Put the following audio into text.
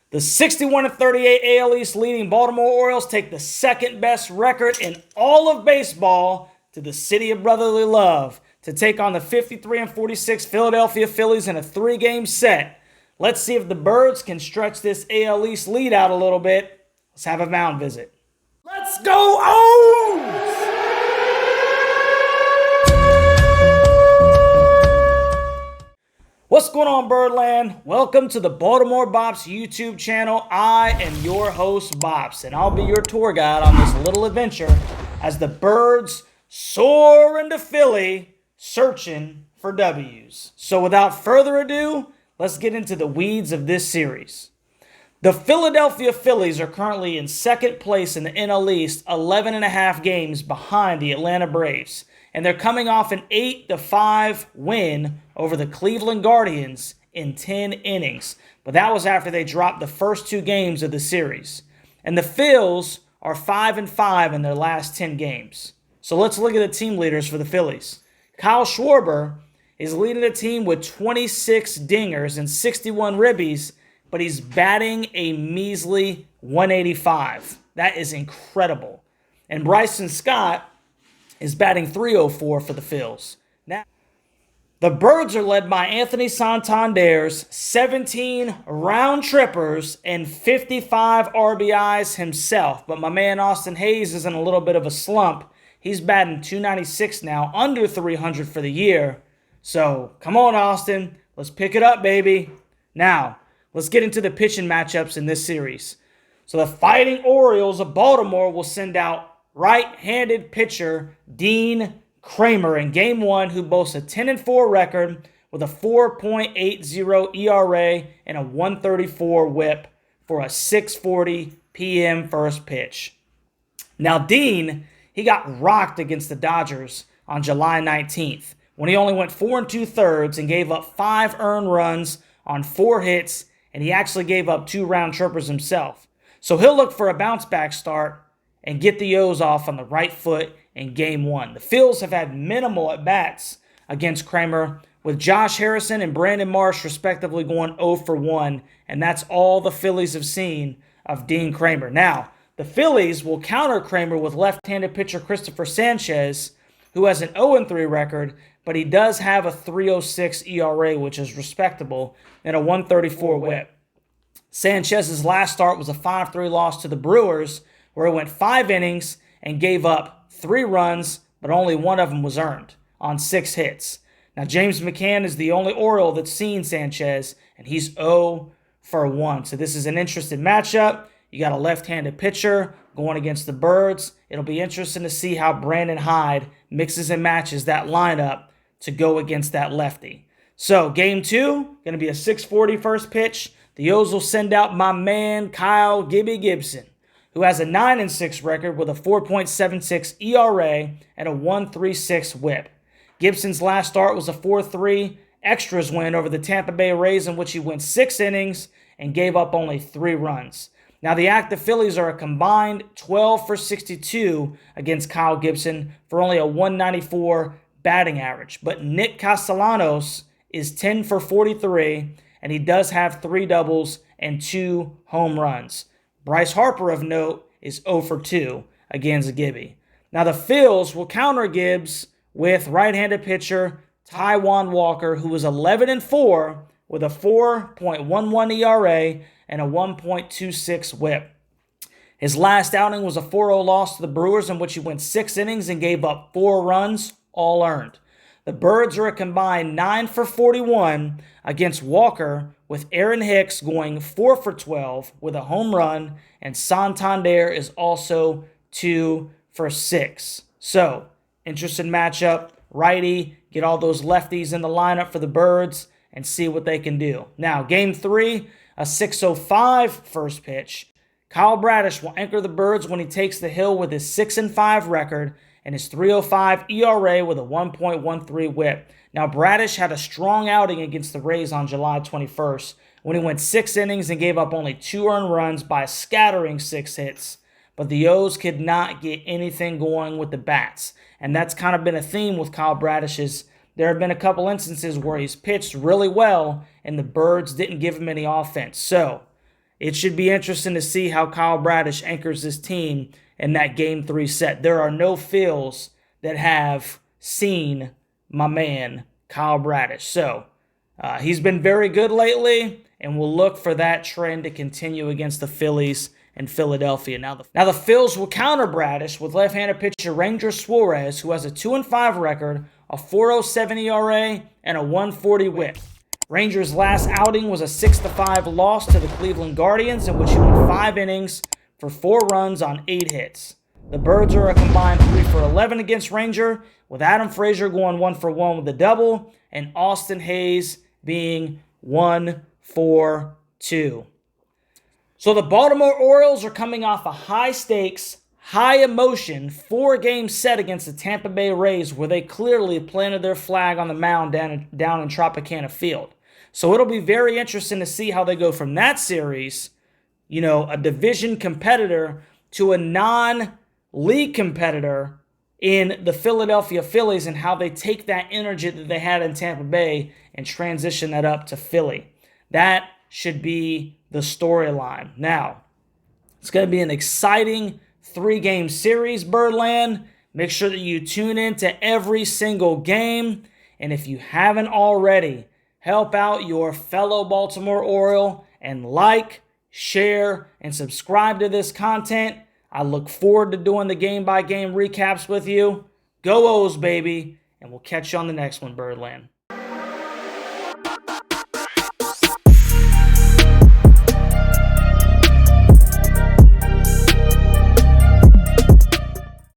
The 61-38 AL East leading Baltimore Orioles take the second best record in all of baseball to the city of brotherly love to take on the 53-46 Philadelphia Phillies in a 3-game set. Let's see if the Birds can stretch this AL East lead out a little bit. Let's have a mound visit. Let's go O's! What's going on, Birdland? Welcome to the Baltimore Bops YouTube channel. I am your host, Bops, and I'll be your tour guide on this little adventure as the Birds soar into Philly searching for W's. So without further ado, let's get into the weeds of this series. The Philadelphia Phillies are currently in second place in the NL East, 11.5 games behind the Atlanta Braves. And they're coming off an 8-5 win over the Cleveland Guardians in 10 innings. But that was after they dropped the first 2 games of the series. And the Phils are 5-5 in their last 10 games. So let's look at the team leaders for the Phillies. Kyle Schwarber is leading the team with 26 dingers and 61 ribbies, but he's batting a measly 185. That is incredible. And Bryson Scott is batting 304 for the Phils. Now, the Birds are led by Anthony Santander's 17 round trippers and 55 RBIs himself. But my man Austin Hayes is in a little bit of a slump. He's batting 296 now, under 300 for the year. So, come on, Austin. Let's pick it up, baby. Now, let's get into the pitching matchups in this series. So, the Fighting Orioles of Baltimore will send out right-handed pitcher Dean Kramer in Game 1, who boasts a 10-4 record with a 4.80 ERA and a 134 whip for a 6:40 p.m. first pitch. Now, Dean, he got rocked against the Dodgers on July 19th when he only went 4 2/3 and gave up 5 earned runs on 4 hits, and he actually gave up 2 round trippers himself. So he'll look for a bounce-back start and get the O's off on the right foot in Game 1. The Phils have had minimal at-bats against Kramer, with Josh Harrison and Brandon Marsh respectively going 0 for 1, and that's all the Phillies have seen of Dean Kramer. Now, the Phillies will counter Kramer with left-handed pitcher Christopher Sanchez, who has an 0-3 record, but he does have a 3.06 ERA, which is respectable, and a 134 whip. Sanchez's last start was a 5-3 loss to the Brewers, where he went 5 innings and gave up 3 runs, but only one of them was earned on 6 hits. Now, James McCann is the only Oriole that's seen Sanchez, and he's 0 for 1. So this is an interesting matchup. You got a left-handed pitcher going against the Birds. It'll be interesting to see how Brandon Hyde mixes and matches that lineup to go against that lefty. So, Game 2, going to be a 6:40 first pitch. The O's will send out my man Kyle "Gibby" Gibson, who has a 9-6 record with a 4.76 ERA and a 136 whip. Gibson's last start was a 4-3 extras win over the Tampa Bay Rays, in which he went 6 innings and gave up only 3 runs. Now, the active Phillies are a combined 12 for 62 against Kyle Gibson for only a 194 batting average. But Nick Castellanos is 10 for 43, and he does have 3 doubles and 2 home runs. Bryce Harper, of note, is 0 for 2 against Gibby. Now, the Phils will counter Gibbs with right-handed pitcher Taijuan Walker, who is 11-4 with a 4.11 ERA and a 1.26 whip. His last outing was a 4-0 loss to the Brewers, in which he went 6 innings and gave up 4 runs, all earned. The Birds are a combined 9 for 41 against Walker, with Aaron Hicks going 4 for 12 with a home run, and Santander is also 2 for 6. So, interesting matchup. Righty, get all those lefties in the lineup for the Birds and see what they can do. Now, Game 3, a 6:05 first pitch. Kyle Bradish will anchor the Birds when he takes the hill with his 6-5 record and his 3.05 ERA with a 1.13 whip. Now, Bradish had a strong outing against the Rays on July 21st when he went 6 innings and gave up only 2 earned runs by a scattering 6 hits. But the O's could not get anything going with the bats. And that's kind of been a theme with Kyle Bradish. There have been a couple instances where he's pitched really well and the Birds didn't give him any offense. So, it should be interesting to see how Kyle Bradish anchors this team in that Game 3 set. There are no Phils that have seen my man, Kyle Bradish. So, he's been very good lately, and we'll look for that trend to continue against the Phillies in Philadelphia. Now the Phils will counter Bradish with left-handed pitcher Ranger Suarez, who has a 2-5 record, a 4.07 ERA, and a 1.40 WHIP. Ranger's last outing was a 6-5 loss to the Cleveland Guardians, in which he went 5 innings for 4 runs on 8 hits. The Birds are a combined 3 for 11 against Ranger, with Adam Frazier going 1 for 1 with a double, and Austin Hayes being 1 for 2. So the Baltimore Orioles are coming off a high-stakes, high-emotion 4-game set against the Tampa Bay Rays, where they clearly planted their flag on the mound down in Tropicana Field. So it'll be very interesting to see how they go from that series, a division competitor, to a non-league competitor in the Philadelphia Phillies, and how they take that energy that they had in Tampa Bay and transition that up to Philly. That should be the storyline. Now, it's going to be an exciting 3-game series, Birdland. Make sure that you tune in to every single game. And if you haven't already, help out your fellow Baltimore Oriole and like, share, and subscribe to this content. I look forward to doing the game-by-game recaps with you. Go O's, baby. And we'll catch you on the next one, Birdland.